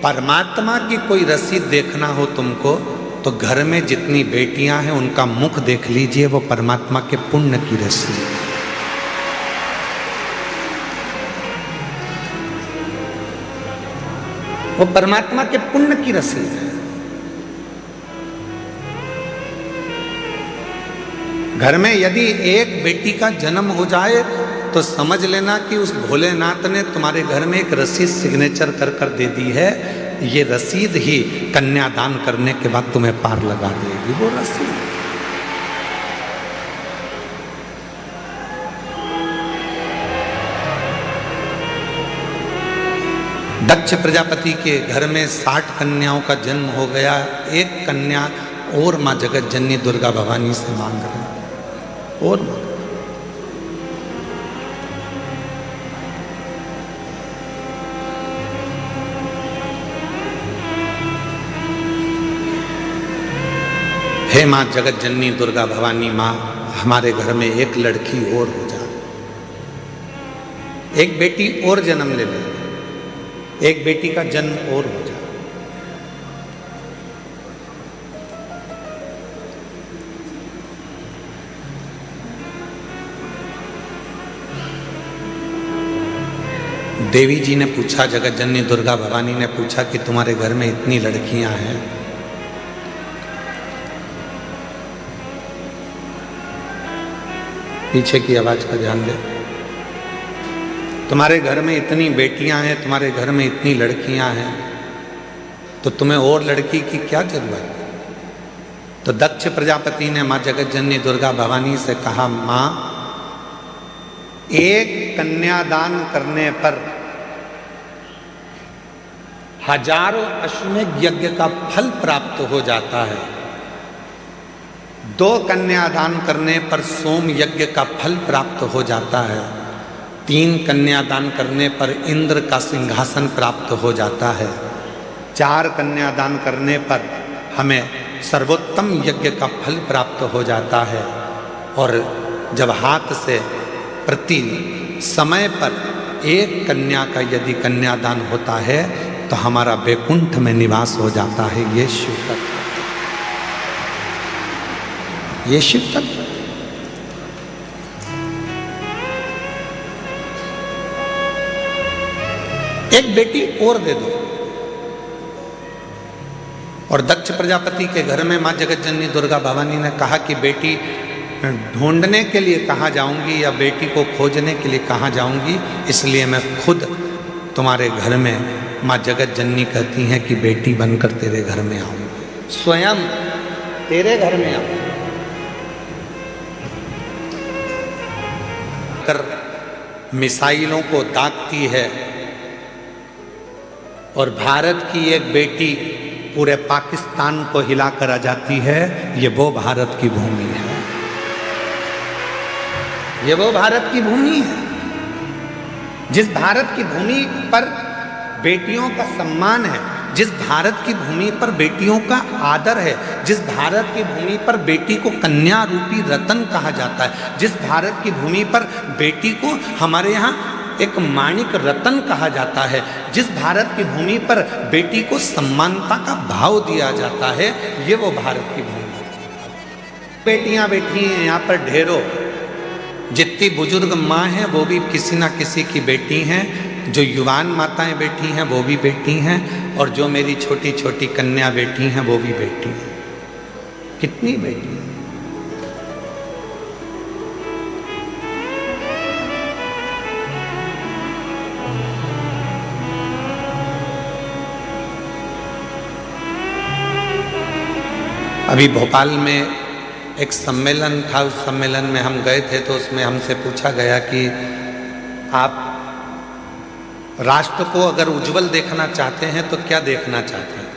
परमात्मा की कोई रसीद देखना हो तुमको तो घर में जितनी बेटियां हैं उनका मुख देख लीजिए, वो परमात्मा के पुण्य की रसीद है। वो परमात्मा के पुण्य की रसीद है। घर में यदि एक बेटी का जन्म हो जाए तो समझ लेना कि उस भोलेनाथ ने तुम्हारे घर में एक रसीद सिग्नेचर कर कर दे दी है। ये रसीद ही कन्यादान करने के बाद तुम्हें पार लगा देगी, वो रसीद। दक्ष प्रजापति के घर में 60 कन्याओं का जन्म हो गया। एक कन्या और मां जगत जननी दुर्गा भवानी से मांग रहे हैं और मांग। हे मां जगत जननी दुर्गा भवानी मां, हमारे घर में एक लड़की और हो जाए, एक बेटी और जन्म ले ले, एक बेटी का जन्म और हो जाए। देवी जी ने पूछा, जगत जननी दुर्गा भवानी ने पूछा कि तुम्हारे घर में इतनी लड़कियां हैं, पीछे की आवाज का ध्यान दे, तुम्हारे घर में इतनी बेटियां हैं, तुम्हारे घर में इतनी लड़कियां हैं, तो तुम्हें और लड़की की क्या जरूरत है? तो दक्ष प्रजापति ने मां जगत जननी दुर्गा भवानी से कहा, मां, एक कन्यादान करने पर हजारों अश्वमेध यज्ञ का फल प्राप्त हो जाता है। 2 कन्यादान करने पर सोम यज्ञ का फल प्राप्त हो जाता है। 3 कन्यादान करने पर इंद्र का सिंहासन प्राप्त हो जाता है। 4 कन्यादान करने पर हमें सर्वोत्तम यज्ञ का फल प्राप्त हो जाता है। और जब हाथ से प्रति समय पर एक कन्या का यदि कन्यादान होता है तो हमारा वैकुंठ में निवास हो जाता है। ये शिव तत्व, ये शिव तत्व। एक बेटी और दे दो। और दक्ष प्रजापति के घर में मां जगत जननी दुर्गा भवानी ने कहा कि बेटी ढूंढने के लिए कहाँ जाऊंगी या बेटी को खोजने के लिए कहाँ जाऊंगी, इसलिए मैं खुद तुम्हारे घर में, मां जगत जननी कहती हैं कि बेटी बनकर तेरे घर में आऊंगी, स्वयं तेरे घर में आऊंगी। कर मिसाइलों को दागती है और भारत की एक बेटी पूरे पाकिस्तान को हिलाकर आ जाती है। ये वो भारत की भूमि है, ये वो भारत की भूमि है जिस भारत की भूमि पर बेटियों का सम्मान है, जिस भारत की भूमि पर बेटियों का आदर है, जिस भारत की भूमि पर बेटी को कन्या रूपी रतन कहा जाता है, जिस भारत की भूमि पर बेटी को हमारे यहाँ एक माणिक रतन कहा जाता है, जिस भारत की भूमि पर बेटी को सम्मानता का भाव दिया जाता है, ये वो भारत की भूमि है। बेटियां बैठी हैं यहाँ पर ढेरों, जितनी बुजुर्ग माँ हैं वो भी किसी ना किसी की बेटी हैं, जो युवान माताएं बैठी हैं वो भी बेटी हैं, और जो मेरी छोटी छोटी कन्या बेटी हैं वो भी बेटी हैं। कितनी बेटी हैं? अभी भोपाल में एक सम्मेलन था, उस सम्मेलन में हम गए थे, तो उसमें हमसे पूछा गया कि आप राष्ट्र को अगर उज्जवल देखना चाहते हैं तो क्या देखना चाहते हैं?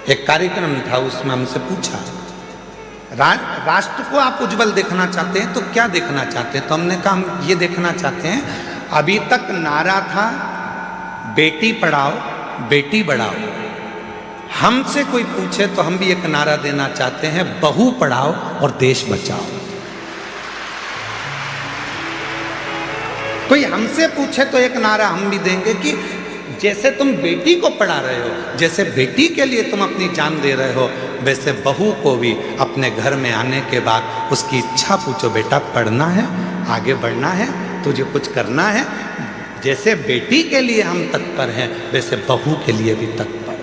एक कार्यक्रम था, उसमें हमसे पूछा राष्ट्र को आप उज्जवल देखना चाहते हैं तो क्या देखना चाहते हैं? तो हमने कहा हम ये देखना चाहते हैं, अभी तक नारा था बेटी पढ़ाओ बेटी बढ़ाओ, हमसे कोई पूछे तो हम भी एक नारा देना चाहते हैं, बहू पढ़ाओ और देश बचाओ। कोई हमसे पूछे तो एक नारा हम भी देंगे कि जैसे तुम बेटी को पढ़ा रहे हो, जैसे बेटी के लिए तुम अपनी जान दे रहे हो, वैसे बहू को भी अपने घर में आने के बाद उसकी इच्छा पूछो, बेटा पढ़ना है, आगे बढ़ना है, तुझे कुछ करना है। जैसे बेटी के लिए हम तत्पर हैं, वैसे बहू के लिए भी तत्पर।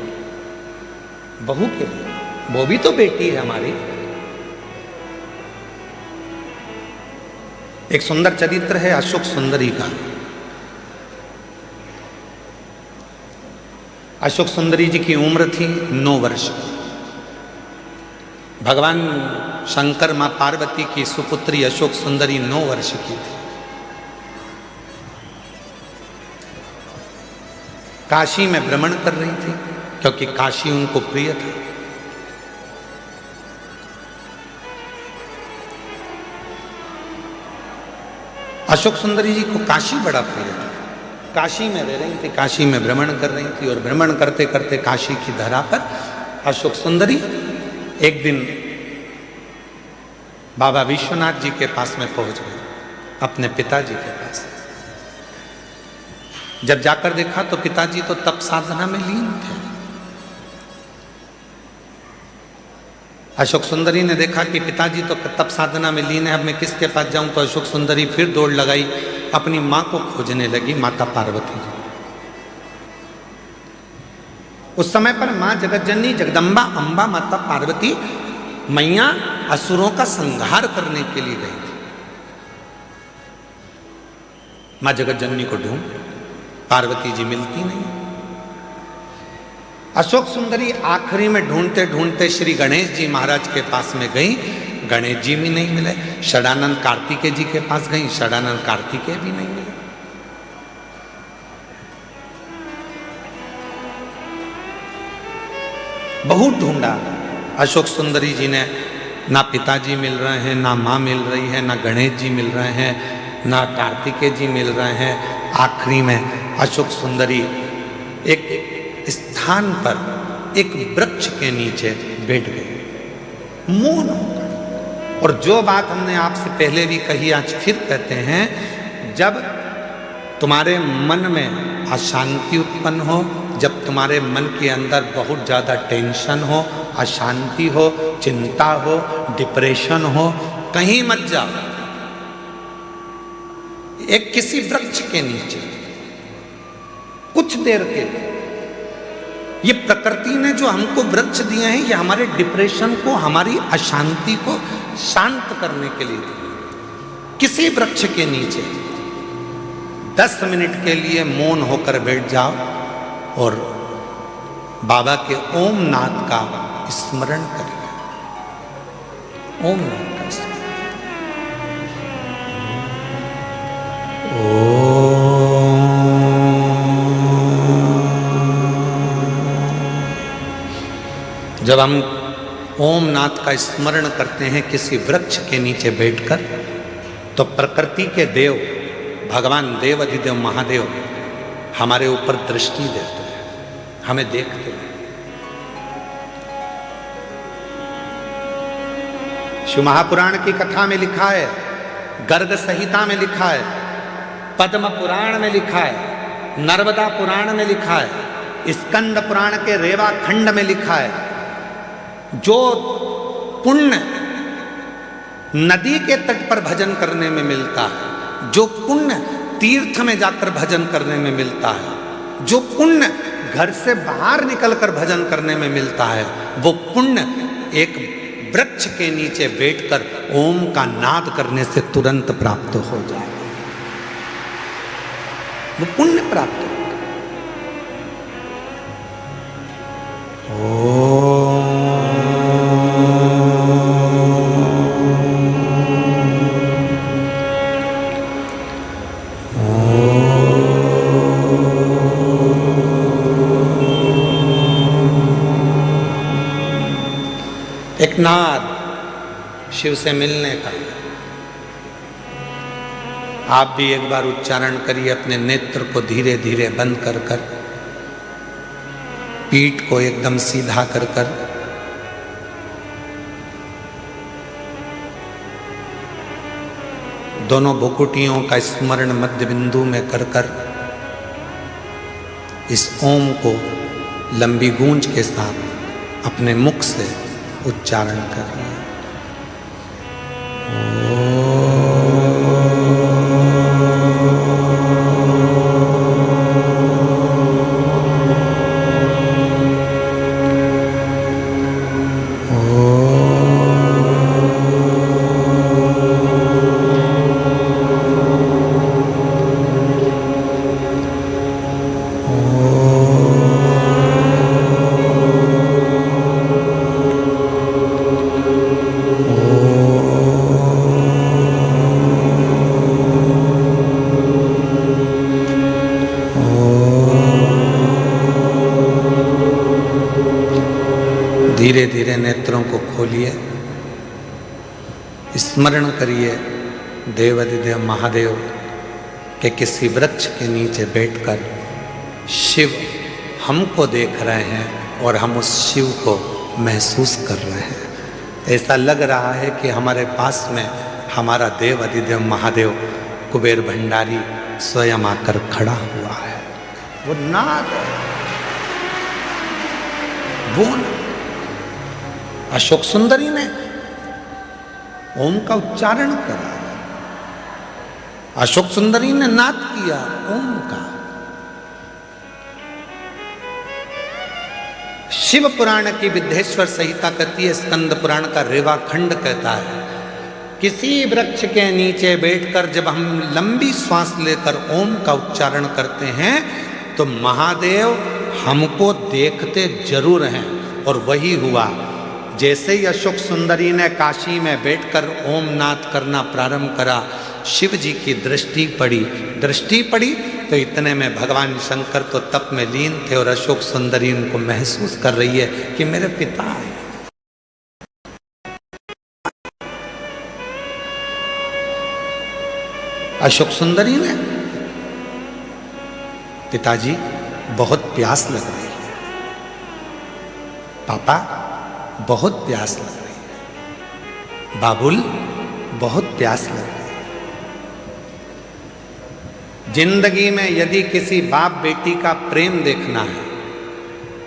बहू के लिए, वो भी तो बेटी है हमारी। एक सुंदर चरित्र है अशोक सुंदरी का। अशोक सुंदरी जी की उम्र थी 9 वर्ष। भगवान शंकर मां पार्वती की सुपुत्री अशोक सुंदरी 9 वर्ष की थी। काशी में भ्रमण कर रही थी, क्योंकि काशी उनको प्रिय था। अशोक सुंदरी जी को काशी बड़ा प्रिय था। काशी में रह रही थी, काशी में भ्रमण कर रही थी, और भ्रमण करते करते काशी की धरा पर अशोक सुंदरी एक दिन बाबा विश्वनाथ जी के पास में पहुंच गई, अपने पिताजी के पास। जब जाकर देखा तो पिताजी तो तप साधना में लीन थे। अशोक सुंदरी ने देखा कि पिताजी तो तप साधना में लीन है, अब मैं किसके पास जाऊं। तो अशोक सुंदरी फिर दौड़ लगाई, अपनी मां को खोजने लगी, माता पार्वती। उस समय पर मां जगतजननी जगदम्बा अंबा माता पार्वती मैया असुरों का संहार करने के लिए गई थी। मां जगतजननी को ढूंढ, पार्वती जी मिलती नहीं। अशोक सुंदरी आखिरी में ढूंढते ढूंढते श्री गणेश जी महाराज के पास में गई, गणेश जी भी नहीं मिले। षडानंद कार्तिकेय जी के पास गई, षडानंद कार्तिकेय भी नहीं मिले। बहुत ढूंढा अशोक सुंदरी जी ने, ना पिताजी मिल रहे हैं, ना मां मिल रही है, ना गणेश जी मिल रहे हैं, ना कार्तिकेय जी मिल रहे हैं। आखिरी में अशोक सुंदरी एक स्थान पर एक वृक्ष के नीचे बैठ गई, मौन होकर। और जो बात हमने आपसे पहले भी कही, आज फिर कहते हैं, जब तुम्हारे मन में अशांति उत्पन्न हो, जब तुम्हारे मन के अंदर बहुत ज़्यादा टेंशन हो, अशांति हो, चिंता हो, डिप्रेशन हो, कहीं मत जाओ। एक किसी वृक्ष के नीचे कुछ देर के लिए, ये प्रकृति ने जो हमको वृक्ष दिए हैं, ये हमारे डिप्रेशन को, हमारी अशांति को शांत करने के लिए दिए। किसी वृक्ष के नीचे 10 मिनट के लिए मौन होकर बैठ जाओ और बाबा के ओम नाथ का स्मरण करिए। ओम नाथ का स्मरण। जब हम ओम नाथ का स्मरण करते हैं किसी वृक्ष के नीचे बैठकर, तो प्रकृति के देव भगवान देव अधिदेव महादेव हमारे ऊपर दृष्टि देते हैं, हमें देखते हैं। शिव महापुराण की कथा में लिखा है, गर्ग संहिता में लिखा है, पद्म पुराण में लिखा है, नर्मदा पुराण में लिखा है, स्कंद पुराण के रेवा खंड में लिखा है, जो पुण्य नदी के तट पर भजन करने में मिलता है, जो पुण्य तीर्थ में जाकर भजन करने में मिलता है, जो पुण्य घर से बाहर निकलकर भजन करने में मिलता है, वो पुण्य एक वृक्ष के नीचे बैठकर ओम का नाद करने से तुरंत प्राप्त हो जाए। वो पुण्य प्राप्त होगा। एक नाद शिव से मिलने का। आप भी एक बार उच्चारण करिए, अपने नेत्र को धीरे धीरे बंद कर कर, पीठ को एकदम सीधा कर कर, दोनों भुकुटियों का स्मरण मध्य बिंदु में कर कर इस ओम को लंबी गूंज के साथ अपने मुख से उच्चारण करिए। धीरे धीरे नेत्रों को खोलिए, स्मरण करिए देवाधिदेव महादेव के किसी वृक्ष के नीचे बैठकर शिव हमको देख रहे हैं और हम उस शिव को महसूस कर रहे हैं। ऐसा लग रहा है कि हमारे पास में हमारा देवाधिदेव महादेव कुबेर भंडारी स्वयं आकर खड़ा हुआ है। वो नाद है, वो अशोक सुंदरी ने ओम का उच्चारण करा, अशोक सुंदरी ने नाद किया ओम का। शिव पुराण की विद्येश्वर संहिता कहती है, स्कंद पुराण का रेवा खंड कहता है, किसी वृक्ष के नीचे बैठकर जब हम लंबी श्वास लेकर ओम का उच्चारण करते हैं तो महादेव हमको देखते जरूर हैं। और वही हुआ। जैसे ही अशोक सुंदरी ने काशी में बैठकर ओम नाद करना प्रारंभ करा, शिव जी की दृष्टि पड़ी तो इतने में भगवान शंकर तो तप में लीन थे और अशोक सुंदरी उनको महसूस कर रही है कि मेरे पिता है। अशोक सुंदरी ने, पिताजी बहुत प्यास लग रही है, पापा बहुत प्यास लग रही है, बाबुल बहुत प्यास लग रही है। जिंदगी में यदि किसी बाप बेटी का प्रेम देखना है,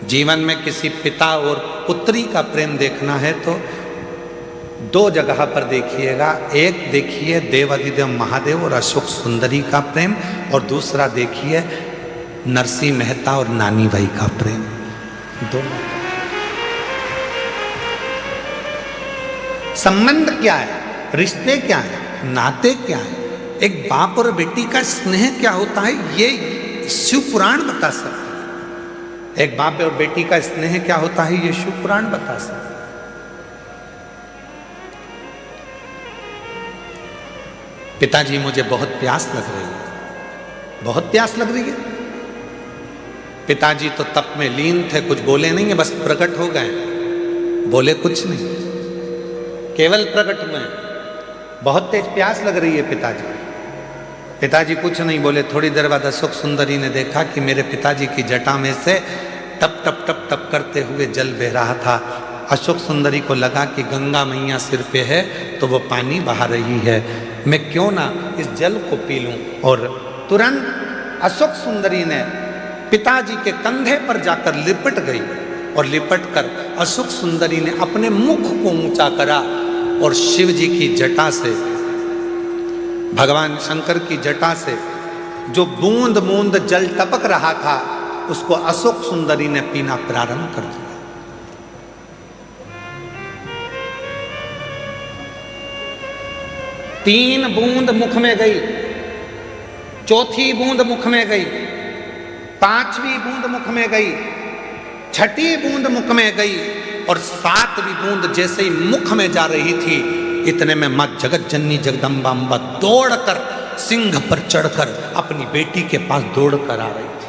जीवन में किसी पिता और पुत्री का प्रेम देखना है तो दो जगह पर देखिएगा। एक देखिए देवाधिदेव महादेव और अशोक सुंदरी का प्रेम, और दूसरा देखिए नरसिंह मेहता और नानी भाई का प्रेम। दोनों संबंध क्या है, रिश्ते क्या है, नाते क्या है, एक बाप और बेटी का स्नेह क्या होता है, ये शिव पुराण बता सकता है। एक बाप और बेटी का स्नेह क्या होता है, ये शिव पुराण बता सकता है। पिताजी मुझे बहुत प्यास लग रही है, बहुत प्यास लग रही है। पिताजी तो तप में लीन थे, कुछ बोले नहीं है, बस प्रकट हो गए, बोले कुछ नहीं, केवल प्रकट में। बहुत तेज प्यास लग रही है पिताजी। पिताजी कुछ नहीं बोले। थोड़ी देर बाद अशोक सुंदरी ने देखा कि मेरे पिताजी की जटा में से टप टप टप टप करते हुए जल बह रहा था। अशोक सुंदरी को लगा कि गंगा मैया सिर पे है तो वो पानी बहा रही है, मैं क्यों ना इस जल को पी लूं। और तुरंत अशोक सुंदरी ने पिताजी के कंधे पर जाकर लिपट गई और लिपट कर अशोक सुंदरी ने अपने मुख को ऊंचा करा और शिव जी की जटा से, भगवान शंकर की जटा से जो बूंद बूंद जल टपक रहा था उसको अशोक सुंदरी ने पीना प्रारंभ कर दिया। तीन बूंद मुख में गई, चौथी बूंद मुख में गई, पांचवी बूंद मुख में गई, छठी बूंद मुख में गई और सातवीं बूंद जैसे ही मुख में जा रही थी, इतने में मां जगत जननी जगदम्बा अम्बा दौड़कर सिंह पर चढ़कर अपनी बेटी के पास दौड़कर आ रही थी।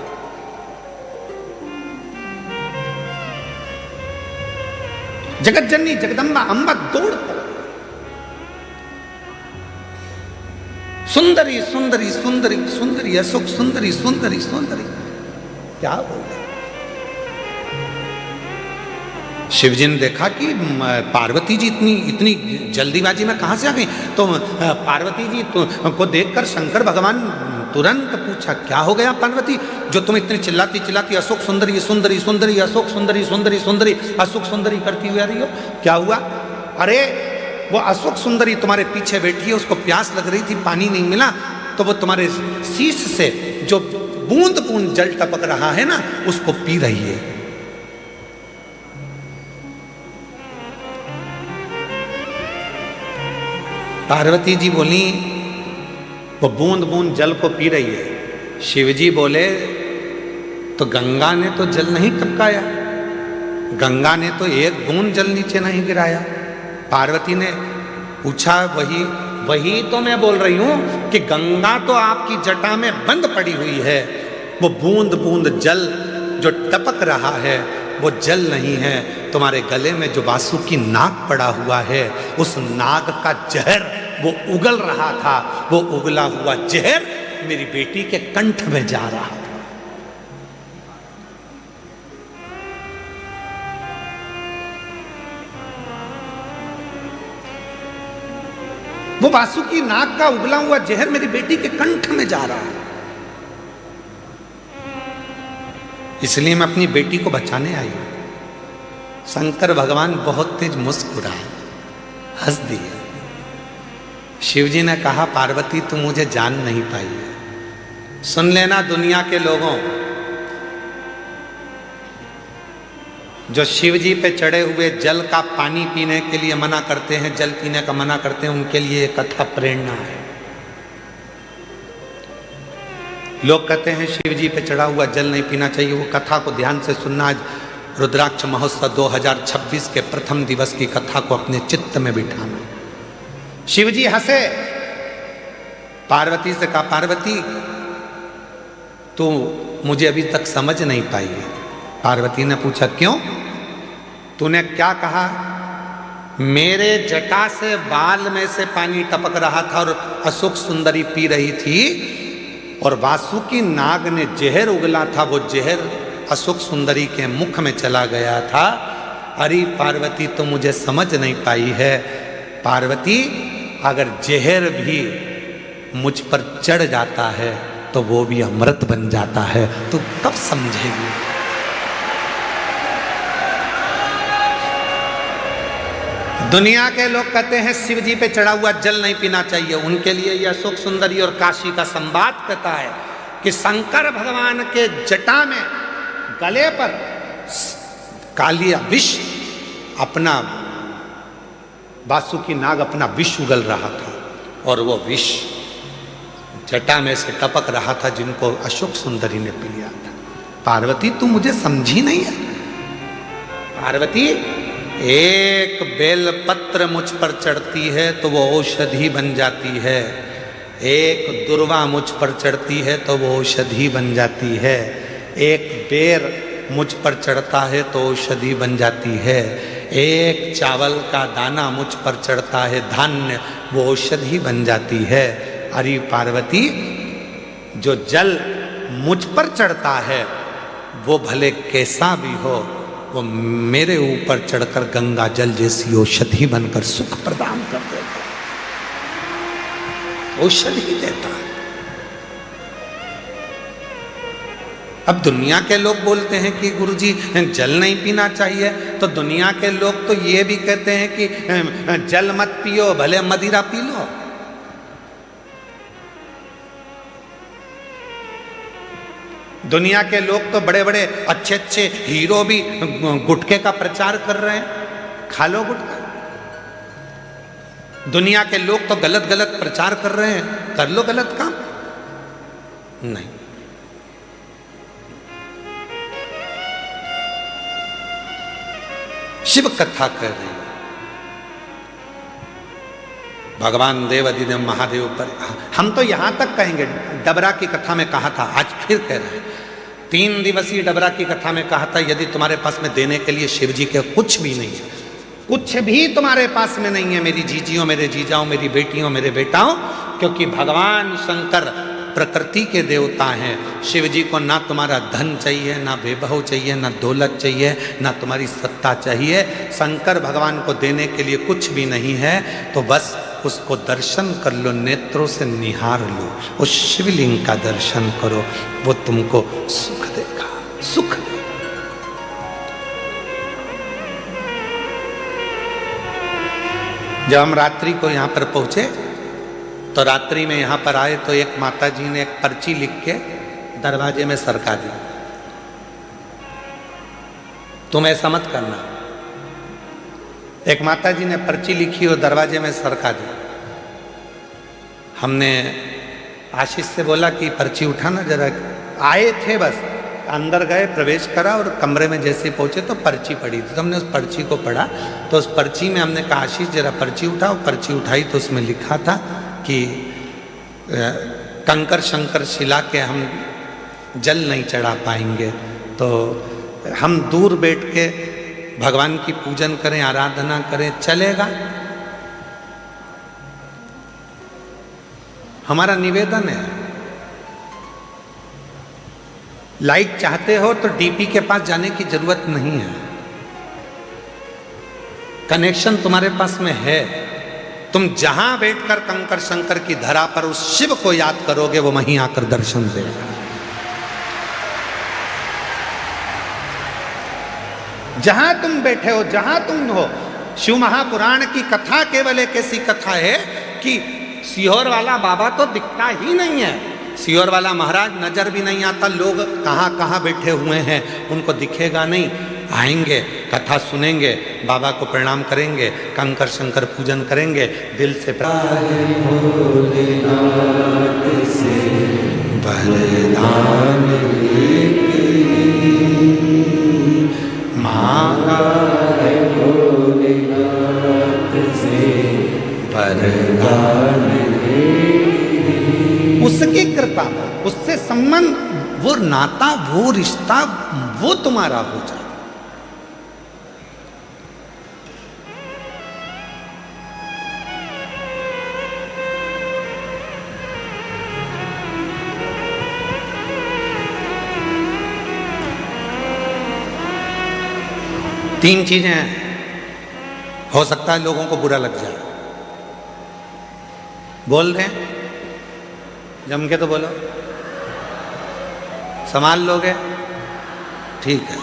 जगत जननी जगदम्बा अम्बा दौड़कर, सुंदरी सुंदरी सुंदरी सुंदरी अशोक सुंदरी सुंदरी सुंदरी, क्या बोले। शिव जी ने देखा कि पार्वती जी इतनी जल्दीबाजी में कहाँ से आ गई। तो पार्वती जी को देखकर शंकर भगवान तुरंत पूछा, क्या हो गया पार्वती, जो तुम इतनी चिल्लाती चिल्लाती अशोक सुंदरी सुंदरी सुंदरी अशोक सुंदरी सुंदरी सुंदरी अशोक सुंदरी करती हुई आ रही हो, क्या हुआ। अरे वो अशोक सुंदरी तुम्हारे पीछे बैठी है, उसको प्यास लग रही थी, पानी नहीं मिला, तो वो तुम्हारे शीश से जो बूंद बूंद जल टपक रहा है ना, उसको पी रही है। पार्वती जी बोली, वो बूंद बूंद जल को पी रही है। शिव जी बोले, तो गंगा ने तो जल नहीं टपकाया, गंगा ने तो एक बूंद जल नीचे नहीं गिराया। पार्वती ने पूछा, वही तो मैं बोल रही हूं कि गंगा तो आपकी जटा में बंद पड़ी हुई है, वो बूंद बूंद जल जो टपक रहा है वो जल नहीं है, तुम्हारे गले में जो वासुकी नाग पड़ा हुआ है, उस नाग का जहर वो उगल रहा था, वो उगला हुआ जहर मेरी बेटी के कंठ में जा रहा था। वो वासुकी नाग का उगला हुआ जहर मेरी बेटी के कंठ में जा रहा है। इसलिए मैं अपनी बेटी को बचाने आई हूं। शंकर भगवान बहुत तेज मुस्कुराए, हंस दिए। शिव जी ने कहा, पार्वती तुम मुझे जान नहीं पाई है। सुन लेना दुनिया के लोगों, जो शिव जी पे चढ़े हुए जल का पानी पीने के लिए मना करते हैं, जल पीने का मना करते हैं, उनके लिए कथा प्रेरणा है। लोग कहते हैं शिव जी पे चढ़ा हुआ जल नहीं पीना चाहिए, वो कथा को ध्यान से सुनना। आज रुद्राक्ष महोत्सव 2026 के प्रथम दिवस की कथा को अपने चित्त में बिठाना। शिव जी हंसे, पार्वती से कहा, पार्वती तू मुझे अभी तक समझ नहीं पाई है। पार्वती ने पूछा, क्यों, तूने क्या कहा। मेरे जटा से बाल में से पानी टपक रहा था और अशोक सुंदरी पी रही थी, और वासुकी नाग ने जहर उगला था, वो जहर अशोक सुंदरी के मुख में चला गया था। अरे पार्वती तो मुझे समझ नहीं पाई है। पार्वती अगर जहर भी मुझ पर चढ़ जाता है तो वो भी अमृत बन जाता है, तो कब समझेगी। दुनिया के लोग कहते हैं शिव जी पे चढ़ा हुआ जल नहीं पीना चाहिए, उनके लिए यह अशोक सुंदरी और काशी का संवाद कहता है कि शंकर भगवान के जटा में गले पर कालिया विष अपना वासुकी नाग अपना विष उगल रहा था, और वो विष जटा में से टपक रहा था, जिनको अशोक सुंदरी ने पी लिया था। पार्वती तू मुझे समझी नहीं है। पार्वती, एक बेल पत्र मुझ पर चढ़ती है तो वो औषधि बन जाती है, एक दुर्वा मुझ पर चढ़ती है तो वो औषधि बन जाती है, एक बेर मुझ पर चढ़ता है तो औषधि बन जाती है, एक चावल का दाना मुझ पर चढ़ता है धान्य, वो औषधि बन जाती है। अरे पार्वती, जो जल मुझ पर चढ़ता है वो भले कैसा भी हो, वो मेरे ऊपर चढ़कर गंगा जल जैसी औषधि बनकर सुख प्रदान कर देता है, औषधि देता है। अब दुनिया के लोग बोलते हैं कि गुरुजी जल नहीं पीना चाहिए, तो दुनिया के लोग तो ये भी कहते हैं कि जल मत पियो, भले मदिरा पी लो। दुनिया के लोग तो बड़े बड़े अच्छे अच्छे हीरो भी गुटखे का प्रचार कर रहे हैं, खा लो गुटखा। दुनिया के लोग तो गलत गलत प्रचार कर रहे हैं, कर लो गलत काम। नहीं, शिव कथा कर रहे हैं। भगवान देव अधिदेव महादेव पर हम तो यहां तक कहेंगे, डबरा की कथा में कहा था, आज फिर कह रहे हैं। 3 दिवसीय डबरा की कथा में कहा था, यदि तुम्हारे पास में देने के लिए शिव जी के कुछ भी नहीं है, कुछ भी तुम्हारे पास में नहीं है मेरी जीजियों, मेरे जीजाओं, मेरी बेटियों, मेरे बेटाओं, क्योंकि भगवान शंकर प्रकृति के देवता हैं। शिव जी को ना तुम्हारा धन चाहिए, ना वैभव चाहिए, ना दौलत चाहिए, ना तुम्हारी सत्ता चाहिए। शंकर भगवान को देने के लिए कुछ भी नहीं है, तो बस उसको दर्शन कर लो, नेत्रों से निहार लो, उस शिवलिंग का दर्शन करो, वो तुमको सुख देगा, सुख देगा। जब हम रात्रि को यहाँ पर पहुंचे तो रात्रि में यहाँ पर आए तो एक माता जी ने एक पर्ची लिख के दरवाजे में सरका दी, तुम ऐसा मत करना। एक माता जी ने पर्ची लिखी और दरवाजे में सरका दी। हमने आशीष से बोला कि पर्ची उठाना जरा। आए थे बस, अंदर गए, प्रवेश करा और कमरे में जैसे पहुंचे तो पर्ची पड़ी थी, तो हमने उस पर्ची को पढ़ा। तो उस पर्ची में हमने कहा आशीष जरा पर्ची उठाओ। पर्ची उठाई तो उसमें लिखा था कि कंकर शंकर शिला के हम जल नहीं चढ़ा पाएंगे, तो हम दूर बैठ के भगवान की पूजन करें, आराधना करें, चलेगा? हमारा निवेदन है, लाइट चाहते हो तो डीपी के पास जाने की जरूरत नहीं है, कनेक्शन तुम्हारे पास में है। तुम जहां बैठकर कंकर शंकर की धरा पर उस शिव को याद करोगे, वो वहीं आकर दर्शन देगा। जहां तुम बैठे हो, जहां तुम हो। शिव महापुराण की कथा केवल एक ऐसी कथा है कि सीहोर वाला बाबा तो दिखता ही नहीं है, सीहोर वाला महाराज नजर भी नहीं आता, लोग कहाँ कहाँ बैठे हुए हैं उनको दिखेगा नहीं। आएंगे, कथा सुनेंगे, बाबा को प्रणाम करेंगे, कंकर शंकर पूजन करेंगे, दिल से वरदान मांगा है भोलेनाथ से, वरदान उसकी कृपा, उससे संबंध, वो नाता, वो रिश्ता, वो तुम्हारा हो जाए। तीन चीजें हैं, हो सकता है लोगों को बुरा लग जाए, बोल रहे हैं जम के तो बोलो, संभाल लोगे? ठीक है।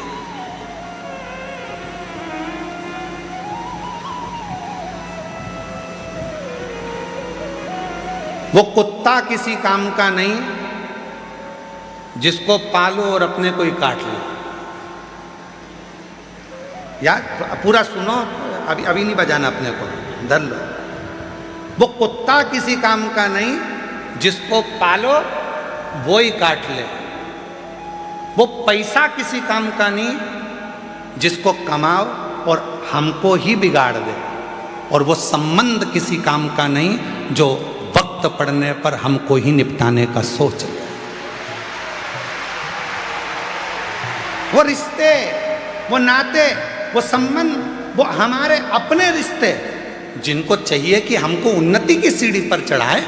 वो कुत्ता किसी काम का नहीं जिसको पालो और अपने को ही काट लो। यार पूरा सुनो, अभी नहीं बजाना, अपने को धर लो। वो कुत्ता किसी काम का नहीं जिसको पालो वो ही काट ले। वो पैसा किसी काम का नहीं जिसको कमाओ और हमको ही बिगाड़ दे। और वो संबंध किसी काम का नहीं जो वक्त पड़ने पर हमको ही निपटाने का सोच ले। वो रिश्ते, वो नाते, वो संबंध, वो हमारे अपने रिश्ते जिनको चाहिए कि हमको उन्नति की सीढ़ी पर चढ़ाए,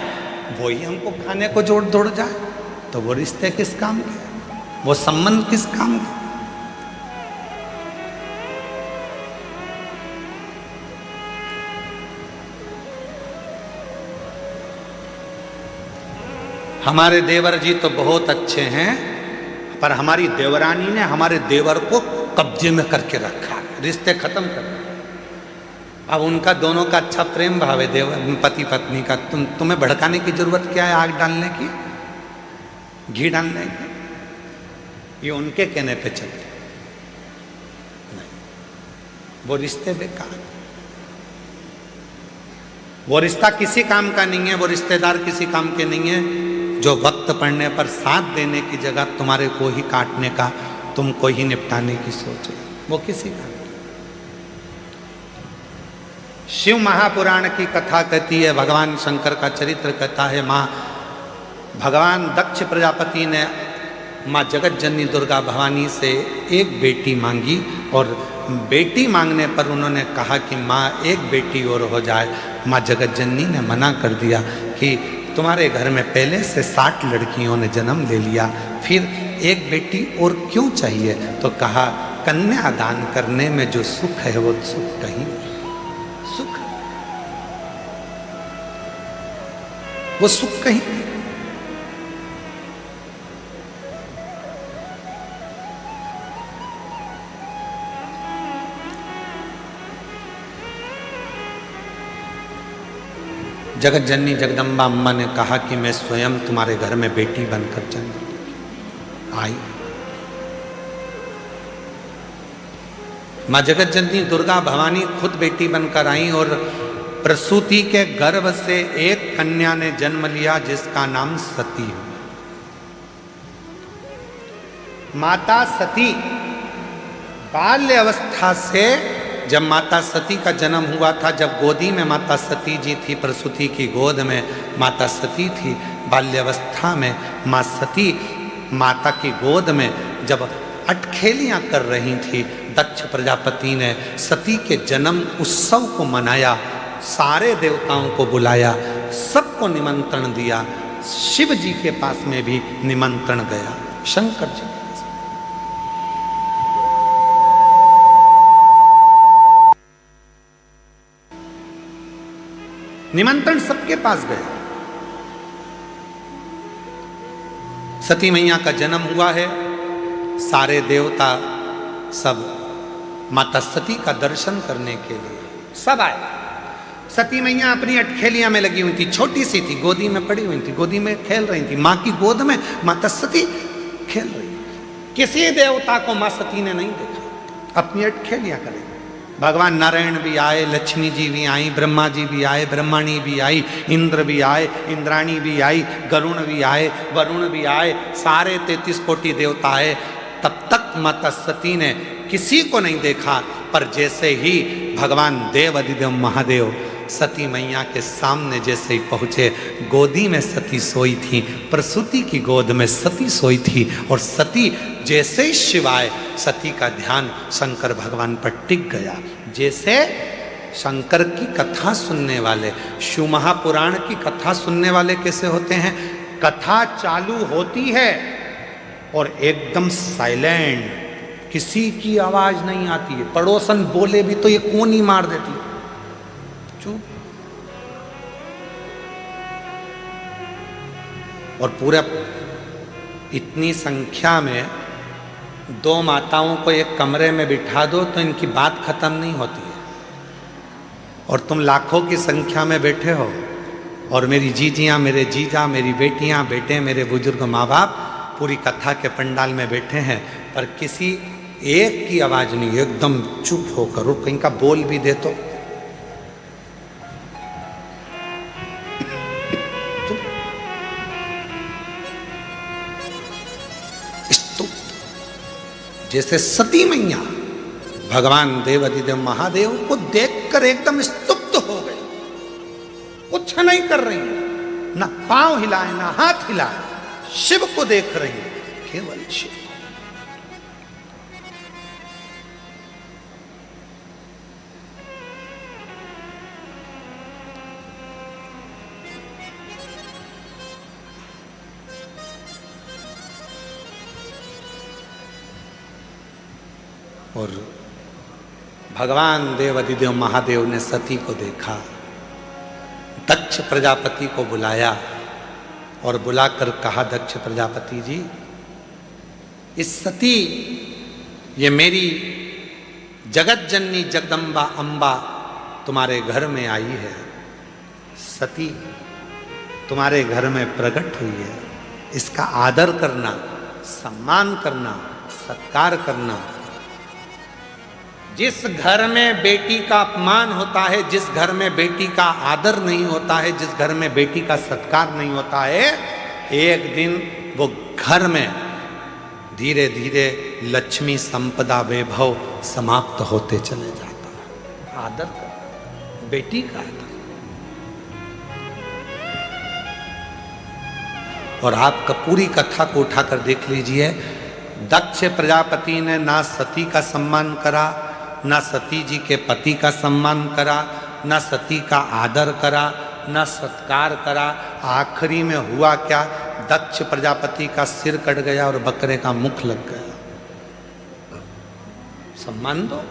वही हमको खाने को जोड़ दौड़ जाए, तो वो रिश्ते किस काम के, वो संबंध किस काम के? हमारे देवर जी तो बहुत अच्छे हैं, पर हमारी देवरानी ने हमारे देवर को कब्जे में करके रखा, रिश्ते खत्म कर दिए। अब उनका दोनों का अच्छा प्रेम भाव है, देवर पति पत्नी का। तुम्हें भड़काने की जरूरत क्या है, आग डालने की, घी डालने की? ये उनके कहने पे चलते नहीं, वो रिश्ते बेकार, वो रिश्ता किसी काम का नहीं है, वो रिश्तेदार किसी काम के नहीं है जो वक्त पड़ने पर साथ देने की जगह तुम्हारे को ही काटने का, तुमको ही निपटाने की सोच है, वो किसी काम। शिव महापुराण की कथा कहती है, भगवान शंकर का चरित्र कहता है, माँ भगवान दक्ष प्रजापति ने माँ जगत जननी दुर्गा भवानी से एक बेटी मांगी और बेटी मांगने पर उन्होंने कहा कि माँ एक बेटी और हो जाए। माँ जगत जननी ने मना कर दिया कि तुम्हारे घर में पहले से 60 लड़कियों ने जन्म ले लिया, फिर एक बेटी और क्यों चाहिए? तो कहा कन्या दान करने में जो सुख है वो सुख कहीं सुख, वो सुख कहीं नहीं। जगत जननी जगदम्बा अम्मा ने कहा कि मैं स्वयं तुम्हारे घर में बेटी बनकर जन्म आई। मां जगत जननी दुर्गा भवानी खुद बेटी बनकर आई और प्रसूति के गर्भ से एक कन्या ने जन्म लिया जिसका नाम सती है। माता सती बाल्य अवस्था से, जब माता सती का जन्म हुआ था, जब गोदी में माता सती जी थी, प्रसूति की गोद में माता सती थी, बाल्यावस्था में माँ सती माता की गोद में जब अटखेलियाँ कर रही थी, दक्ष प्रजापति ने सती के जन्म उत्सव को मनाया, सारे देवताओं को बुलाया, सबको निमंत्रण दिया। शिव जी के पास में भी निमंत्रण गया, शंकर जी के पास। निमंत्रण सबके पास गया। सती मैया का जन्म हुआ है, सारे देवता सब माता सती का दर्शन करने के लिए सब आए। सती मैया अपनी अटखेलियां में लगी हुई थी, छोटी सी थी, गोदी में पड़ी हुई थी, गोदी में खेल रही थी, माँ की गोद में माता सती खेल रही। किसी देवता को माँ सती ने नहीं देखा, अपनी अटखेलियां करें। भगवान नारायण भी आए, लक्ष्मी जी भी आई, ब्रह्मा जी भी आए, ब्रह्मणी भी आई, इंद्र भी आए, इंद्राणी भी आई, गरुण भी आए, वरुण भी आए, सारे 33 कोटि देवता आए। तब तक माता सती ने किसी को नहीं देखा, पर जैसे ही भगवान देव अधिदेव महादेव सती मैया के सामने जैसे ही पहुँचे, गोदी में सती सोई थी, प्रसूति की गोद में सती सोई थी, और सती जैसे ही शिवाय, सती का ध्यान शंकर भगवान पर टिक गया। जैसे शंकर की कथा सुनने वाले, शिव महापुराण की कथा सुनने वाले कैसे होते हैं? कथा चालू होती है और एकदम साइलेंट, किसी की आवाज नहीं आती है, पड़ोसन बोले भी तो ये कोनी मार देती है, चुप। और पूरा इतनी संख्या में 2 माताओं को एक कमरे में बिठा दो तो इनकी बात खत्म नहीं होती है। और तुम लाखों की संख्या में बैठे हो, और मेरी जीजियां, मेरे जीजा, मेरी बेटियां, बेटे, मेरे बुजुर्ग माँ बाप पूरी कथा के पंडाल में बैठे हैं, पर किसी एक की आवाज नहीं, एकदम चुप होकर। और कहीं का बोल भी दे तो जैसे सती मैया भगवान देव अधिदेव महादेव को देखकर एकदम स्तुप्त हो गए, कुछ नहीं कर रही, ना पांव हिलाए ना हाथ हिलाए, शिव को देख रही है, केवल शिव। और भगवान देव अधिदेव महादेव ने सती को देखा, दक्ष प्रजापति को बुलाया और बुलाकर कहा, दक्ष प्रजापति जी, इस सती, ये मेरी जगत जननी जगदम्बा अम्बा तुम्हारे घर में आई है, सती तुम्हारे घर में प्रकट हुई है, इसका आदर करना, सम्मान करना, सत्कार करना। जिस घर में बेटी का अपमान होता है, जिस घर में बेटी का आदर नहीं होता है, जिस घर में बेटी का सत्कार नहीं होता है, एक दिन वो घर में धीरे धीरे लक्ष्मी संपदा वैभव समाप्त होते चले जाता है। आदर कर, बेटी का आदर। और आपका पूरी कथा को उठाकर देख लीजिए, दक्ष प्रजापति ने ना सती का सम्मान करा, ना सती जी के पति का सम्मान करा, ना सती का आदर करा, ना सत्कार करा, आखिरी में हुआ क्या, दक्ष प्रजापति का सिर कट गया और बकरे का मुख लग गया। सम्मान दो।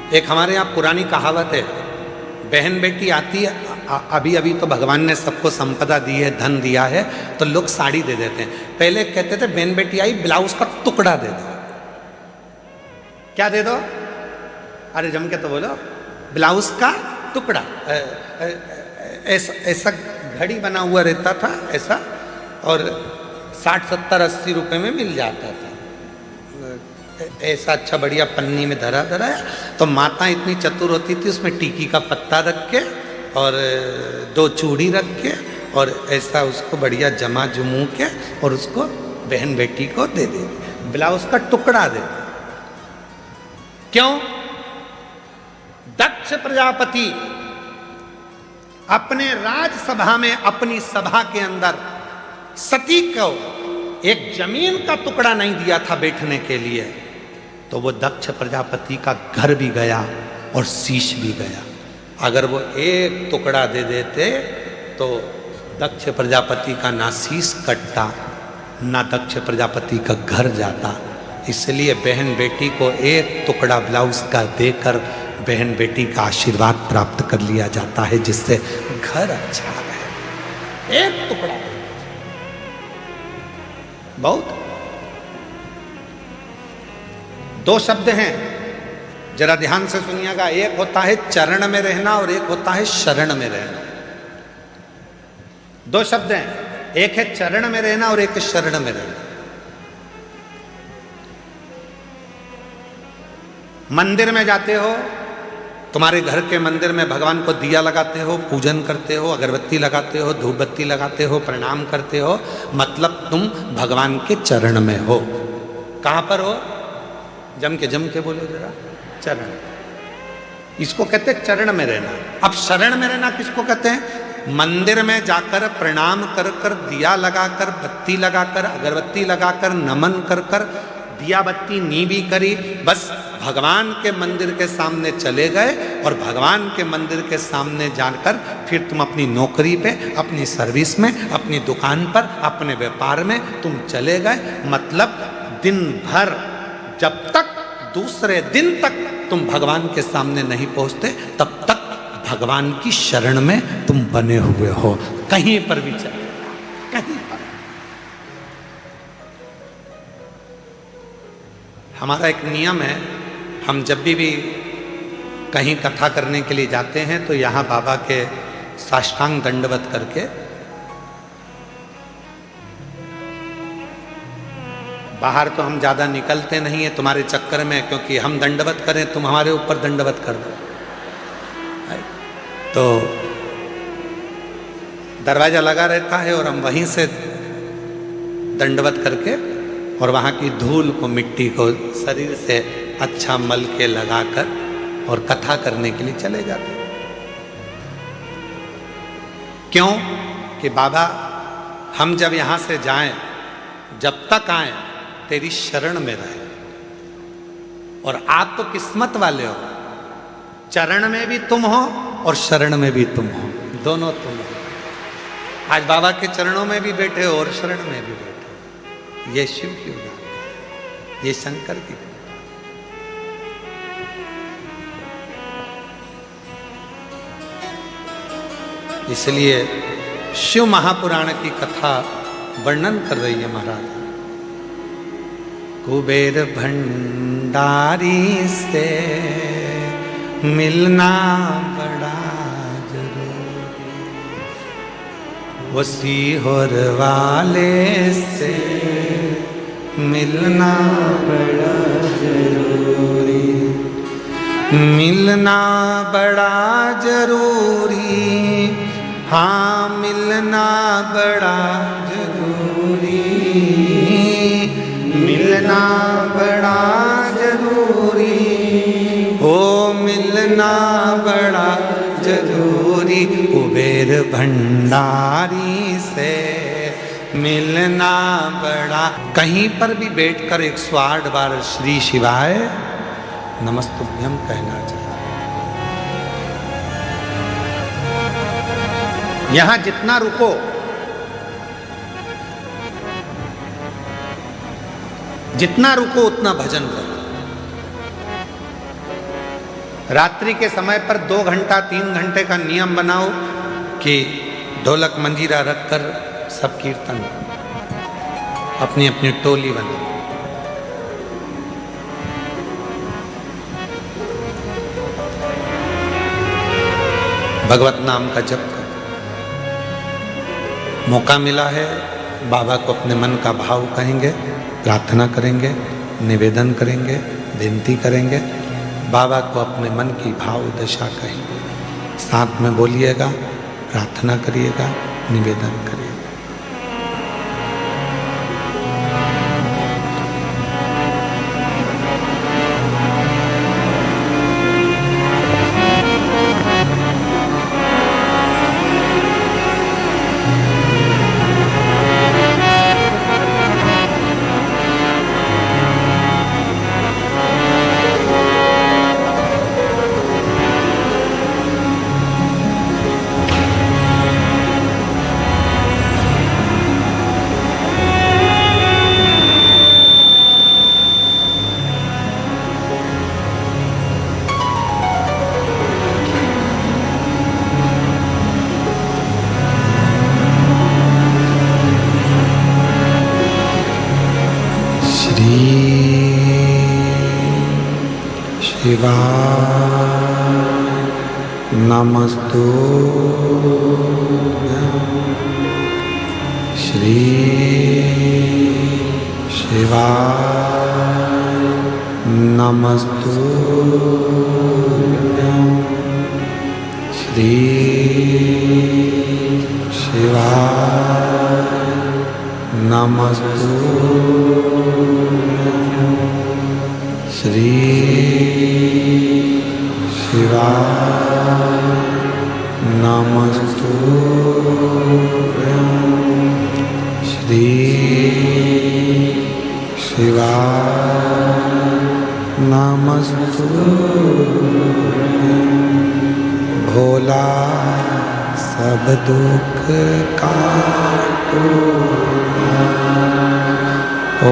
एक हमारे यहाँ पुरानी कहावत है, बहन बेटी आती है, अभी अभी तो भगवान ने सबको संपदा दी है, धन दिया है, तो लोग साड़ी दे देते हैं। पहले कहते थे बहन बेटी आई ब्लाउज का टुकड़ा दे दो। क्या दे दो? अरे जम के तो बोलो, ब्लाउज का टुकड़ा। ऐसा घड़ी बना हुआ रहता था ऐसा, और 60, 70, 80 रुपए में मिल जाता था। ऐसा अच्छा बढ़िया पन्नी में धरा धरा। तो माता इतनी चतुर होती थी, उसमें टीकी का पत्ता रख के और 2 चूड़ी रख के और ऐसा उसको बढ़िया जमा जुमू के और उसको बहन बेटी को दे दे, ब्लाउज का टुकड़ा दे। क्यों? दक्ष प्रजापति अपने राजसभा में, अपनी सभा के अंदर सती को एक जमीन का टुकड़ा नहीं दिया था बैठने के लिए, तो वो दक्ष प्रजापति का घर भी गया और शीश भी गया। अगर वो एक टुकड़ा दे देते तो दक्ष प्रजापति का ना शीश कटता ना दक्ष प्रजापति का घर जाता। इसलिए बहन बेटी को एक टुकड़ा ब्लाउज का देकर बहन बेटी का आशीर्वाद प्राप्त कर लिया जाता है, जिससे घर अच्छा रहे। एक टुकड़ा बहुत। 2 शब्द हैं, जरा ध्यान से सुनिएगा। एक होता है चरण में रहना और एक होता है शरण में रहना। 2 शब्द हैं, एक है चरण में रहना और एक है शरण में रहना। मंदिर में जाते हो, तुम्हारे घर के मंदिर में भगवान को दिया लगाते हो, पूजन करते हो, अगरबत्ती लगाते हो, धूप बत्ती लगाते हो, प्रणाम करते हो, मतलब तुम भगवान के चरण में हो। कहां पर हो? जम के बोलो जरा। चरण, इसको कहते हैं चरण में रहना। अब शरण में रहना किसको कहते हैं? मंदिर में जाकर प्रणाम कर कर, दिया लगाकर, बत्ती लगाकर, अगरबत्ती लगाकर, नमन कर कर, दिया बत्ती नी भी करी, बस भगवान के मंदिर के सामने चले गए और भगवान के मंदिर के सामने जाकर फिर तुम अपनी नौकरी पे, अपनी सर्विस में, अपनी दुकान पर, अपने व्यापार में तुम चले गए। मतलब दिन भर, जब तक दूसरे दिन तक तुम भगवान के सामने नहीं पहुंचते, तब तक भगवान की शरण में तुम बने हुए हो। कहीं पर भी चले, कहीं पर। हमारा एक नियम है, हम जब भी कहीं कथा करने के लिए जाते हैं तो यहाँ बाबा के साष्टांग दंडवत करके, बाहर तो हम ज़्यादा निकलते नहीं है तुम्हारे चक्कर में, क्योंकि हम दंडवत करें तुम हमारे ऊपर दंडवत कर दो। तो दरवाज़ा लगा रहता है और हम वहीं से दंडवत करके और वहाँ की धूल को, मिट्टी को शरीर से अच्छा मल के लगाकर और कथा करने के लिए चले जाते हैं। क्यों? कि बाबा हम जब यहाँ से जाएं, जब तक आए तेरी शरण में रहे। और आप तो किस्मत वाले हो, चरण में भी तुम हो और शरण में भी तुम हो, दोनों तुम हो। आज बाबा के चरणों में भी बैठे हो और शरण में भी बैठे हो। ये शिव की उदाहरण, ये शंकर की। इसलिए शिव महापुराण की कथा वर्णन कर रही है महाराज। कुबेर भंडारी से मिलना बड़ा जरूरी, वसी होर वाले से मिलना बड़ा जरूरी, मिलना बड़ा जरूरी, हाँ मिलना बड़ा जरूरी, मिलना बड़ा जरूरी, ओ मिलना बड़ा जरूरी। कुबेर भंडारी से मिलना बड़ा। कहीं पर भी बैठकर 108 बार श्री शिवाय नमस्तुभ्यम कहना चाहिए। यहां जितना रुको, जितना रुको उतना भजन करो। रात्रि के समय पर 2 घंटा 3 घंटे का नियम बनाओ कि ढोलक मंजीरा रखकर सब कीर्तन, अपनी अपनी टोली बनाओ। भगवत नाम का जप करो। मौका मिला है, बाबा को अपने मन का भाव कहेंगे, प्रार्थना करेंगे, निवेदन करेंगे, विनती करेंगे। बाबा को अपने मन की भाव दशा कहेंगे, साथ में बोलिएगा, प्रार्थना करिएगा, निवेदन करिएगा। नमस्तुभ्यं श्री शिवाय नमस्तुभ्यं श्री शिवाय नमस्तुभ्यं श्री शिवाय नमस्तुभ्यं श्री शिवाय नमस्तुभ्यं। भोला सब दुख काटो, ओ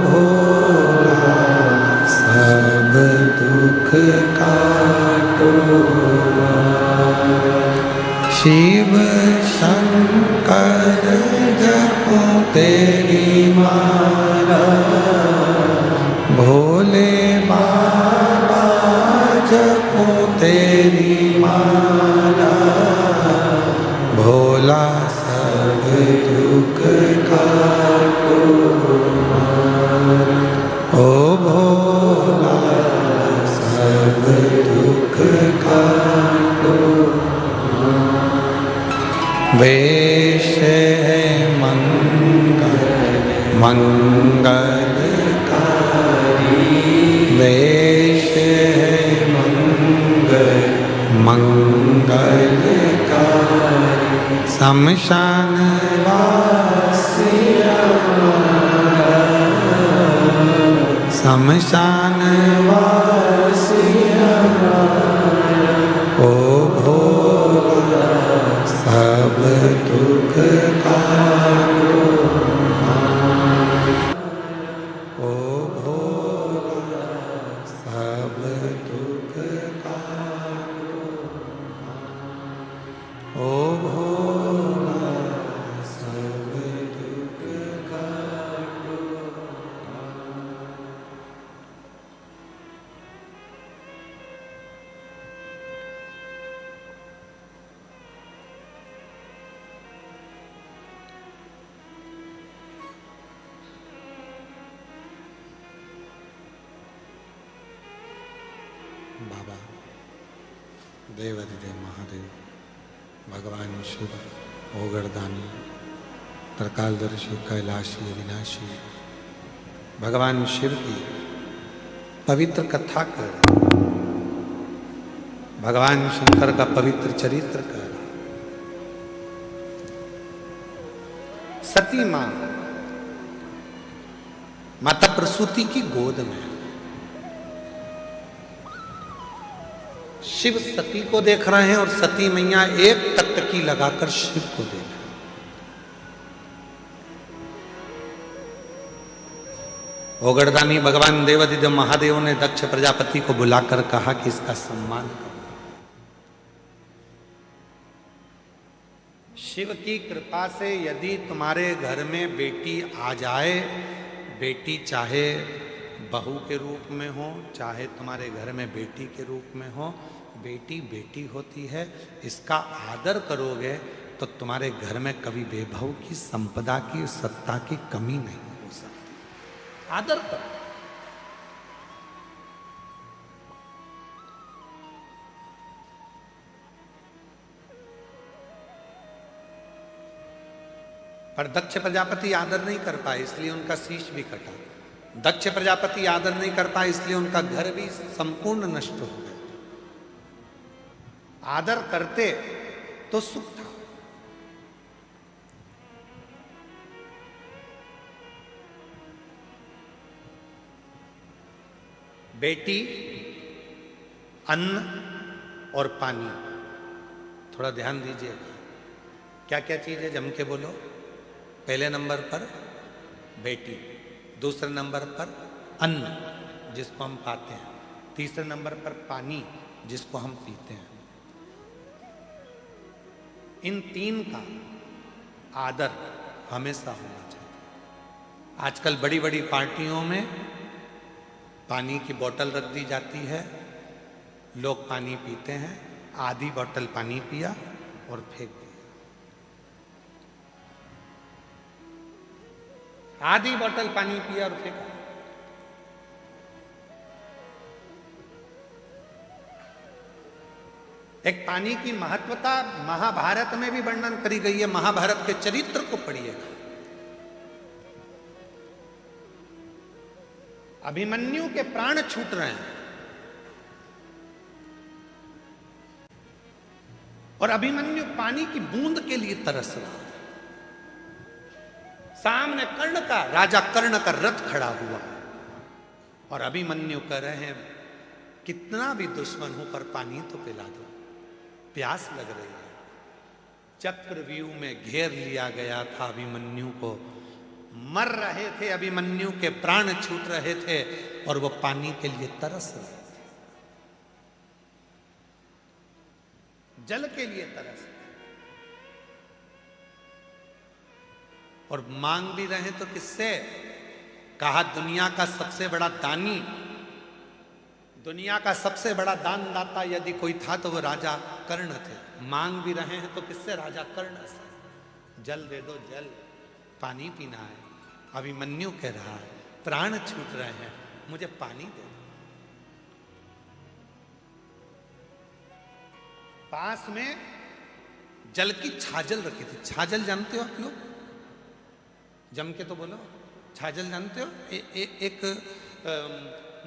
भोला सब दुख काटो। शिव शंकर जपो तेरी माला, भोले बाबा जपो तेरी माला। भोला सब दुख काटो, ओ भोला सब दुख काटो। वेश है मंगलकारी, वेश है मंगलकारी। शमशान वासिया, शमशान वासिया, ओ भोला सब दुख काटो, ओ भोला सब दुख काटो, ओ भोला सब दुख काटो। बाबा देवाधिदेव महादेव, भगवान शिव, ओगरदानी, त्रिकालदर्शी, कैलाशी, अविनाशी, भगवान शिव की पवित्र कथा कर, भगवान शंकर का पवित्र चरित्र कर, सती मां माता प्रसूति की गोद में, शिव सती को देख रहे हैं और सती मैया एक टकटकी लगाकर शिव को देख रहे हैं। ओगड़दानी भगवान देवादिदेव महादेव ने दक्ष प्रजापति को बुलाकर कहा कि इसका सम्मान करो। शिव की कृपा से यदि तुम्हारे घर में बेटी आ जाए, बेटी चाहे बहू के रूप में हो, चाहे तुम्हारे घर में बेटी के रूप में हो, बेटी बेटी होती है, इसका आदर करोगे तो तुम्हारे घर में कभी वैभव की, संपदा की, सत्ता की कमी नहीं हो सकती। आदर करो। पर दक्ष प्रजापति आदर नहीं कर पाए, इसलिए उनका शीश भी कटा। दक्ष प्रजापति आदर नहीं कर पाए, इसलिए उनका घर भी संपूर्ण नष्ट हो गया। आदर करते तो सुख था। बेटी, अन्न और पानी, थोड़ा ध्यान दीजिएगा। क्या क्या चीज है, जम के बोलो। पहले नंबर पर बेटी, दूसरे नंबर पर अन्न जिसको हम पाते हैं, तीसरे नंबर पर पानी जिसको हम पीते हैं। इन तीन का आदर हमेशा होना चाहिए। आजकल बड़ी बड़ी पार्टियों में पानी की बोतल रख दी जाती है, लोग पानी पीते हैं, आधी बोतल पानी पिया और फेंक दिया। आधी बोतल पानी पिया और फेंका। एक पानी की महत्वता महाभारत में भी वर्णन करी गई है। महाभारत के चरित्र को पढ़िएगा। अभिमन्यु के प्राण छूट रहे हैं और अभिमन्यु पानी की बूंद के लिए तरस रहा है। सामने कर्ण का, राजा कर्ण का रथ खड़ा हुआ और अभिमन्यु कह रहे हैं कितना भी दुश्मन हो पर पानी तो पिला दो, प्यास लग रही है। चक्रव्यूह में घेर लिया गया था अभिमन्यु को, मर रहे थे, अभिमन्यु के प्राण छूट रहे थे और वो पानी के लिए तरस रहे थे, जल के लिए तरस। और मांग भी रहे तो किससे? कहा दुनिया का सबसे बड़ा दानी, दुनिया का सबसे बड़ा दानदाता यदि कोई था तो वो राजा कर्ण थे। मांग भी रहे हैं तो किससे? राजा कर्ण से। जल दे दो, जल, पानी पीना है। अभिमन्यु कह रहा है प्राण छूट रहे हैं, मुझे पानी दे दो। पास में जल की छाजल रखी थी। छाजल जानते हो आप लोग? जम के तो बोलो। छाजल जानते हो? एक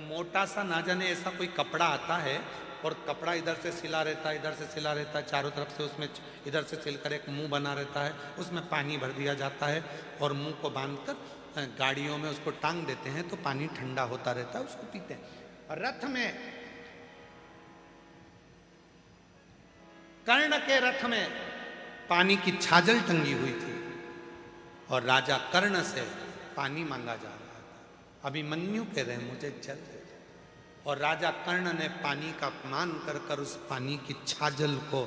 मोटा सा, ना जाने ऐसा कोई कपड़ा आता है और कपड़ा इधर से सिला रहता है, इधर से सिला रहता है, चारों तरफ से उसमें इधर से सिलकर एक मुंह बना रहता है, उसमें पानी भर दिया जाता है और मुंह को बांधकर गाड़ियों में उसको टांग देते हैं तो पानी ठंडा होता रहता है, उसको पीते हैं। रथ में, कर्ण के रथ में पानी की छाजल टंगी हुई थी और राजा कर्ण से पानी मांगा जा रहा था। अभिमन्यु कह रहे मुझे जल दे दो और राजा कर्ण ने पानी का अपमान कर कर उस पानी की छाजल को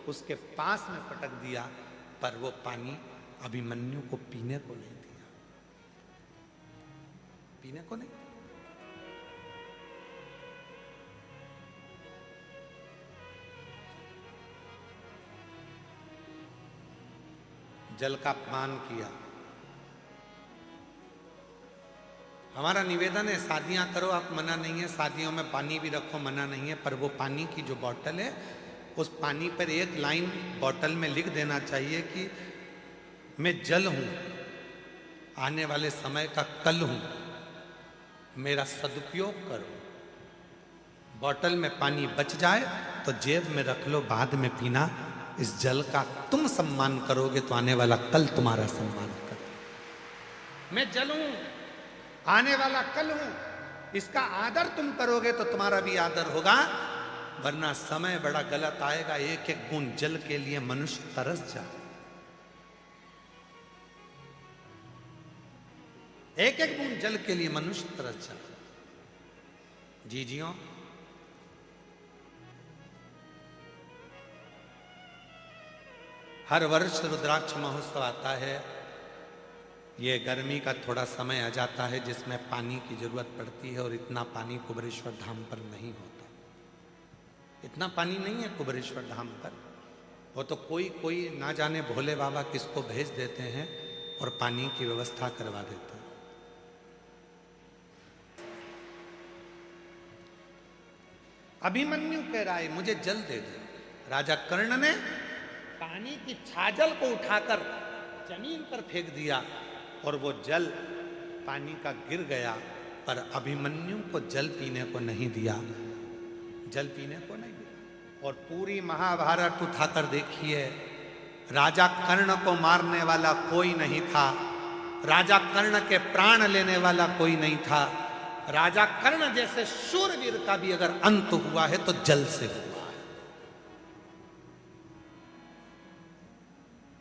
उसके पास में पटक दिया, पर वो पानी अभिमन्यु को पीने को नहीं दिया, पीने को नहीं। जल का अपमान किया। हमारा निवेदन है शादियां करो, आप मना नहीं है, शादियों में पानी भी रखो, मना नहीं है, पर वो पानी की जो बोतल है उस पानी पर एक लाइन बोतल में लिख देना चाहिए कि मैं जल हूं, आने वाले समय का कल हूं, मेरा सदुपयोग करो। बोतल में पानी बच जाए तो जेब में रख लो, बाद में पीना। इस जल का तुम सम्मान करोगे तो आने वाला कल तुम्हारा सम्मान करेगा। मैं जल हूं, आने वाला कल हूं। इसका आदर तुम करोगे तो तुम्हारा भी आदर होगा, वरना समय बड़ा गलत आएगा। एक एक बूंद जल के लिए मनुष्य तरस जाए, एक एक बूंद जल के लिए मनुष्य तरस जाए। जी जियो। हर वर्ष रुद्राक्ष महोत्सव आता है। ये गर्मी का थोड़ा समय आ जाता है जिसमें पानी की जरूरत पड़ती है, और इतना पानी कुबेरेश्वर धाम पर नहीं होता। इतना पानी नहीं है कुबेरेश्वर धाम पर। वो तो कोई कोई ना जाने भोले बाबा किसको भेज देते हैं और पानी की व्यवस्था करवा देते हैं। अभिमन्यु कह रहा है मुझे जल दे दो। राजा कर्ण ने पानी की छाजल को उठाकर जमीन पर फेंक दिया और वो जल पानी का गिर गया, पर अभिमन्यु को जल पीने को नहीं दिया, जल पीने को नहीं दिया। और पूरी महाभारत उठाकर देखिए, राजा कर्ण को मारने वाला कोई नहीं था, राजा कर्ण के प्राण लेने वाला कोई नहीं था। राजा कर्ण जैसे शूरवीर का भी अगर अंत हुआ है तो जल से हुआ है।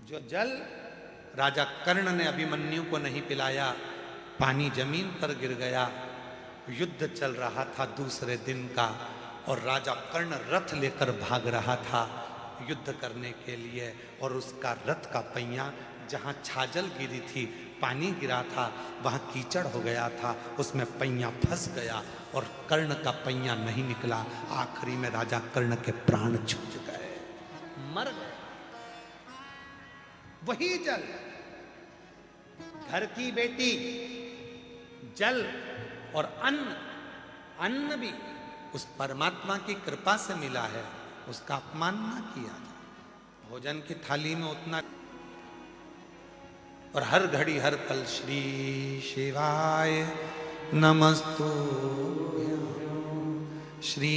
जो जल राजा कर्ण ने अभिमन्यु को नहीं पिलाया, पानी जमीन पर गिर गया। युद्ध चल रहा था दूसरे दिन का, और राजा कर्ण रथ लेकर भाग रहा था युद्ध करने के लिए, और उसका रथ का पहिया जहां छाजल गिरी थी, पानी गिरा था, वहां कीचड़ हो गया था, उसमें पहिया फंस गया और कर्ण का पहिया नहीं निकला। आखिरी में राजा कर्ण के प्राण छूट गए, मर गए। वही जल, घर की बेटी, जल और अन्न, अन्न भी उस परमात्मा की कृपा से मिला है, उसका अपमान ना किया जाए। भोजन की थाली में उतना, और हर घड़ी हर पल श्री शिवाय नमस्तुभ्यं, श्री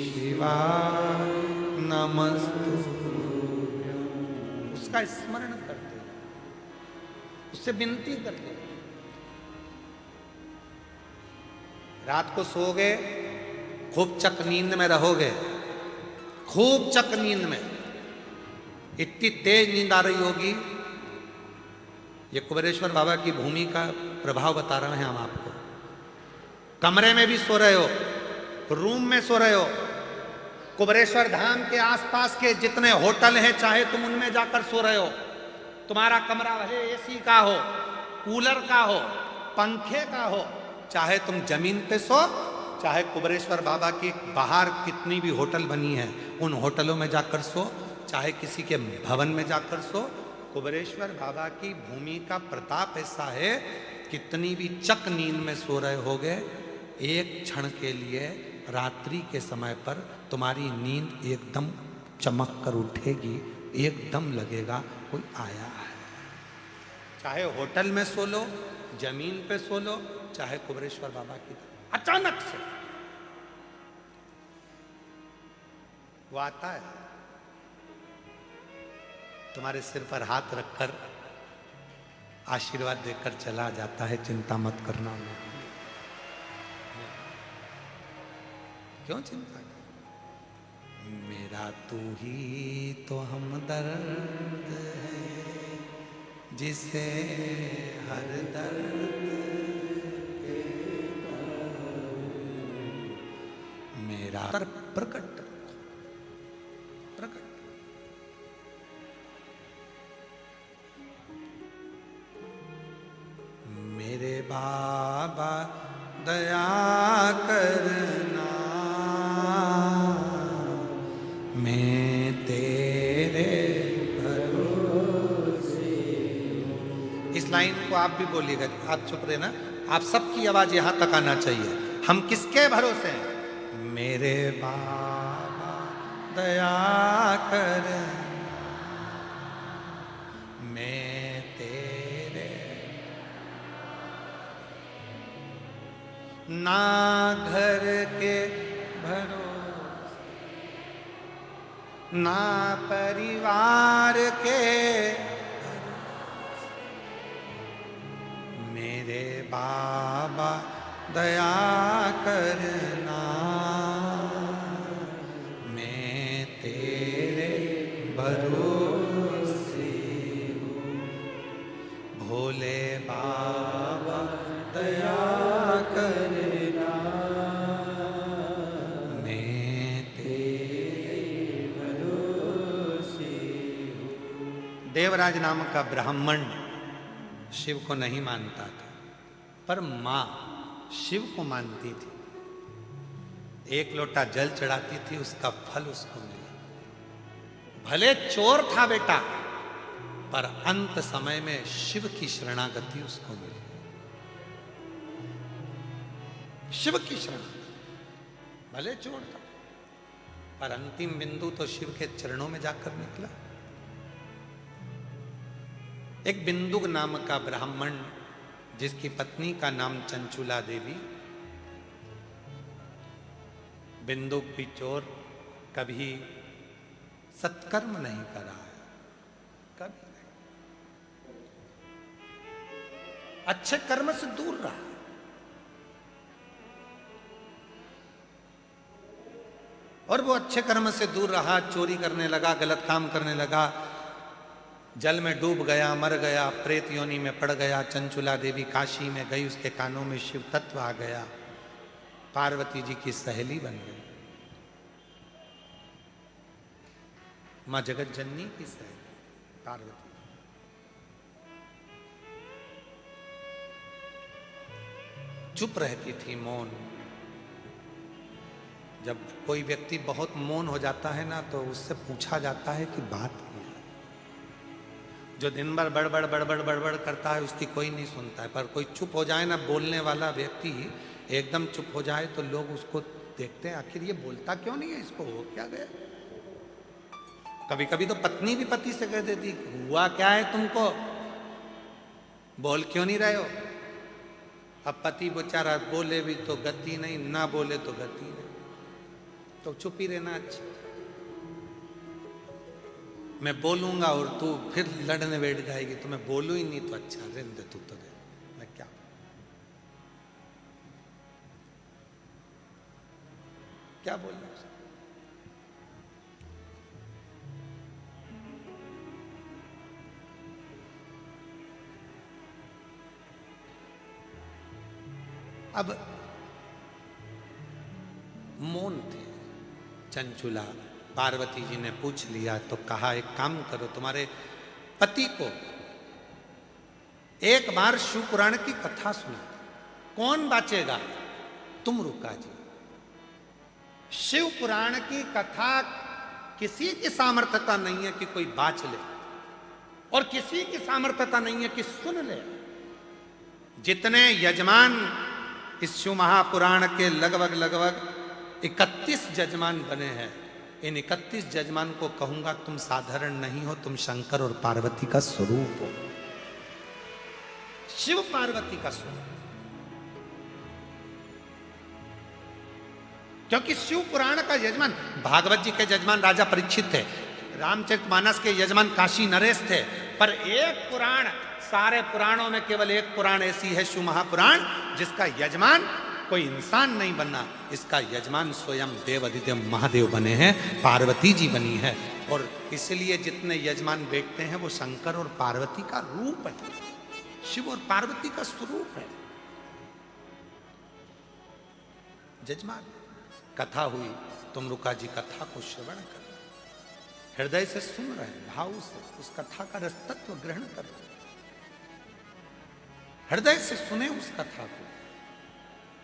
शिवाय नमस्तुभ्यं, उसका स्मरण करते, उससे विनती करते। रात को सोओगे, खूब चक नींद में रहोगे, खूब चक नींद में, इतनी तेज नींद आ रही होगी। ये कुबेरेश्वर बाबा की भूमि का प्रभाव बता रहे हैं हम आपको। कमरे में भी सो रहे हो, रूम में सो रहे हो, कुबेरेश्वर धाम के आसपास के जितने होटल हैं चाहे तुम उनमें जाकर सो रहे हो। तुम्हारा कमरा भले एसी का हो, कूलर का हो, पंखे का हो, चाहे तुम जमीन पे सो, चाहे कुबेरेश्वर बाबा की बाहर कितनी भी होटल बनी है उन होटलों में जाकर सो, चाहे किसी के भवन में जाकर सो, कुबेरेश्वर बाबा की भूमि का प्रताप ऐसा है, कितनी भी चक नींद में सो रहे होगे, एक क्षण के लिए रात्रि के समय पर तुम्हारी नींद एकदम चमक कर उठेगी, एकदम लगेगा कोई आया है। चाहे होटल में सो लो, जमीन पे सो लो, चाहे कुबेरेश्वर बाबा की, अचानक से वो आता है, तुम्हारे सिर पर हाथ रखकर आशीर्वाद देकर चला जाता है। चिंता मत करना, क्यों चिंता कर? मेरा तू ही तो हमदर्द है, जिसे हर दर्द मेरा प्रकट प्रकट। मेरे बाबा दया करना, मैं तेरे भरोसे। इस लाइन को आप भी बोलिएगा, आप चुप रहे ना, आप सबकी आवाज यहां तक आना चाहिए। हम किसके भरोसे हैं? मेरे बाबा दया करना, मैं तेरे, ना घर के भरोसे, ना परिवार के भरोसे, बाबा दया करना, मैं तेरे भरोसे हूँ। भोले बाबा दया करना, मैं तेरे भरोसे हूँ। देवराज नाम का ब्राह्मण शिव को नहीं मानता था, पर मां शिव को मानती थी। एक लोटा जल चढ़ाती थी, उसका फल उसको मिला। भले चोर था बेटा, पर अंत समय में शिव की शरणागति उसको मिली। शिव की शरणागति, भले चोर था, पर अंतिम बिंदु तो शिव के चरणों में जाकर निकला। एक बिंदुक नाम का ब्राह्मण, जिसकी पत्नी का नाम चंचुला देवी। बिंदुक भी चोर, कभी सत्कर्म नहीं करा है, कभी नहीं, अच्छे कर्म से दूर रहा। और वो अच्छे कर्म से दूर रहा, चोरी करने लगा, गलत काम करने लगा, जल में डूब गया, मर गया, प्रेत योनि में पड़ गया। चंचुला देवी काशी में गई, उसके कानों में शिव तत्व आ गया, पार्वती जी की सहेली बन गई, मां जगत जननी की सहेली पार्वती। चुप रहती थी, मौन। जब कोई व्यक्ति बहुत मौन हो जाता है ना, तो उससे पूछा जाता है कि बात क्या है। जो दिन भर बड़बड़ बड़बड़ बड़बड़ करता है, उसकी कोई नहीं सुनता है, पर कोई चुप हो जाए ना, बोलने वाला व्यक्ति एकदम चुप हो जाए, तो लोग उसको देखते हैं, आखिर ये बोलता क्यों नहीं है, इसको हो क्या गया। कभी कभी तो पत्नी भी पति से कह देती, हुआ क्या है तुमको, बोल क्यों नहीं रहे हो। अब पति बेचारा बोले भी तो गति नहीं, ना बोले तो गति नहीं, तो चुप ही रहना अच्छा। मैं बोलूंगा और तू फिर लड़ने बैठ जाएगी, तो मैं बोलूं ही नहीं तो अच्छा, रहने दे तू तो, मैं क्या बोलना। अब मौन थे चंचुला। पार्वती जी ने पूछ लिया तो कहा, एक काम करो, तुम्हारे पति को एक बार शिव पुराण की कथा सुना। कौन बाचेगा? तुम रुका जी। शिव पुराण की कथा किसी की सामर्थ्यता नहीं है कि कोई बाच ले, और किसी की सामर्थ्यता नहीं है कि सुन ले। जितने यजमान इस शिव महापुराण के लगभग 31 यजमान बने हैं, इन 31 यजमान को कहूंगा, तुम साधारण नहीं हो, तुम शंकर और पार्वती का स्वरूप हो, शिव पार्वती का स्वरूप। क्योंकि शिव पुराण का यजमान, भागवत जी के यजमान राजा परीक्षित थे, रामचरितमानस के यजमान काशी नरेश थे, पर एक पुराण, सारे पुराणों में केवल एक पुराण ऐसी है, शिव महापुराण, जिसका यजमान कोई इंसान नहीं बना, इसका यजमान स्वयं देव अधिदेव महादेव बने हैं, पार्वती जी बनी है। और इसलिए जितने यजमान बैठते हैं वो शंकर और पार्वती का रूप है, शिव और पार्वती का स्वरूप है। यजमान कथा हुई, तुम रुका जी कथा को श्रवण कर, हृदय से सुन रहे, भाव से उस कथा का रस तत्व ग्रहण कर, हृदय से सुने उस कथा को।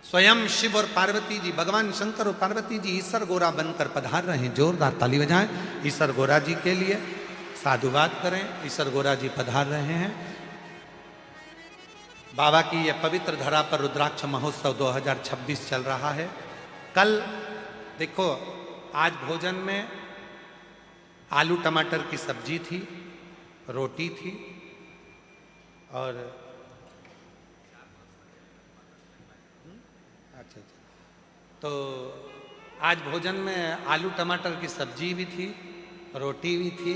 स्वयं शिव और पार्वती जी, भगवान शंकर और पार्वती जी ईसर गोरा बनकर पधार रहे हैं। जोरदार ताली बजाएं ईसर गोरा जी के लिए, साधुवाद करें। ईसर गोरा जी पधार रहे हैं। बाबा की यह पवित्र धरा पर रुद्राक्ष महोत्सव 2026 चल रहा है। कल देखो, आज भोजन में आलू टमाटर की सब्जी थी, रोटी थी, और अच्छा, तो आज भोजन में आलू टमाटर की सब्जी भी थी, रोटी भी थी,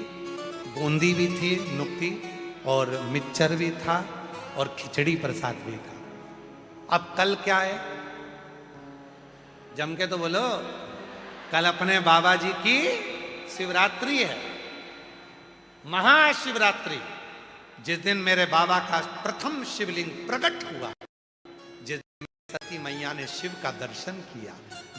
बूंदी भी थी, नुक्ती, और मिक्सचर भी था, और खिचड़ी प्रसाद भी था। अब कल क्या है? जम के तो बोलो। कल अपने बाबा जी की शिवरात्रि है, महाशिवरात्रि। जिस दिन मेरे बाबा का प्रथम शिवलिंग प्रकट हुआ, जिस दिन सती मैया ने शिव का दर्शन किया,